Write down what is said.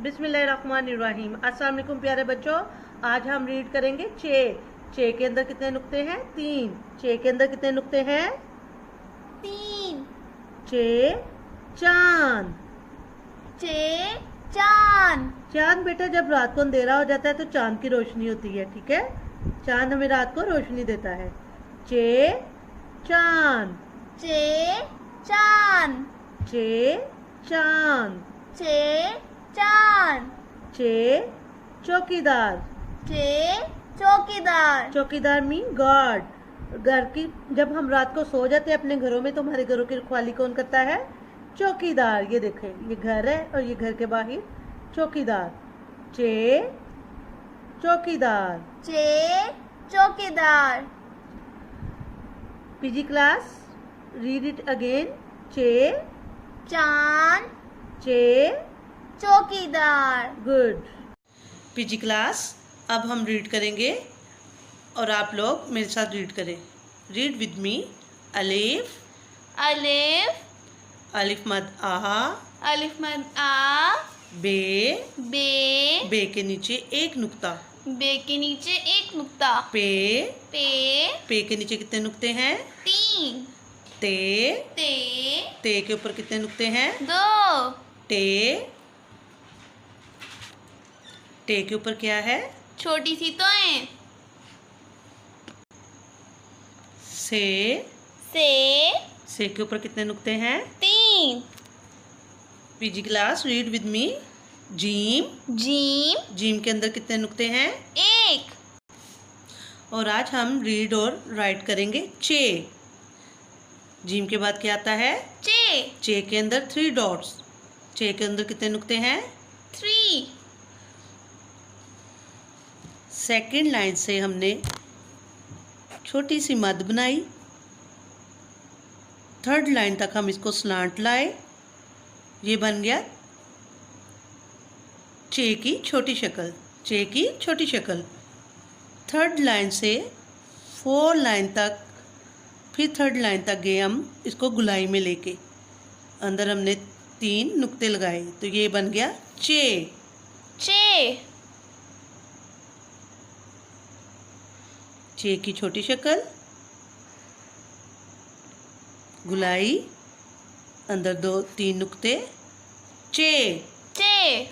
बिस्मिल्लाहिर्रहमानिर्रहीम। अस्सलाम वालेकुम प्यारे बच्चों। आज हम रीड करेंगे चे। चे के अंदर कितने नुक्ते हैं? 3। चे के अंदर कितने नुक्ते हैं? 3। चे चांद। चे चांद। चांद बेटा जब रात को अंधेरा हो जाता है तो चांद की रोशनी होती है, ठीक है। चांद हमें रात को रोशनी देता है। चे चांद। चे चांद। चे चांद। चे चांद। चे चौकीदार। चे चौकीदार। चौकीदार मीन गार्ड। घर की जब हम रात को सो जाते हैं अपने घरों में तो हमारे घरों की रखवाली कौन करता है? चौकीदार। ये देखें, ये घर है और ये घर के बाहर चौकीदार। चे चौकीदार। चे चौकीदार। PG class, read it again. चे चांद। चे चौकीदार। गुड। पीजी क्लास, अब हम रीड करेंगे और आप लोग मेरे साथ रीड करें। Read with me. अलिफ। अलिफ। अलिफ मद आ। अलिफ मद आ। बे। बे। बे के नीचे एक नुक्ता। बे के नीचे एक नुक्ता। पे। पे। पे के नीचे कितने नुक्ते हैं? 3। ते। ते। ते के ऊपर कितने नुक्ते हैं? 2। टे। टे के ऊपर क्या है? छोटी सी तो है। से। से। से के ऊपर कितने नुक्ते हैं? 3। PG class, read with me. Gym. Gym. Gym के अंदर कितने नुक्ते हैं? 1। और आज हम रीड और राइट करेंगे चे। जीम के बाद क्या आता है? चे। चे के अंदर 3 डॉट्स। चे के अंदर कितने नुक्ते हैं? 3। सेकंड लाइन से हमने छोटी सी मद बनाई। थर्ड लाइन तक हम इसको स्लांट लाए। ये बन गया चे की छोटी शक्ल। चे की छोटी शक्ल। थर्ड लाइन से 4 लाइन तक, फिर थर्ड लाइन तक गए हम इसको गुलाई में लेके। अंदर हमने 3 नुक्ते लगाए तो ये बन गया चे। चे। चे की छोटी शक्ल, गुलाई, अंदर 2-3 नुक्ते, चे। चे।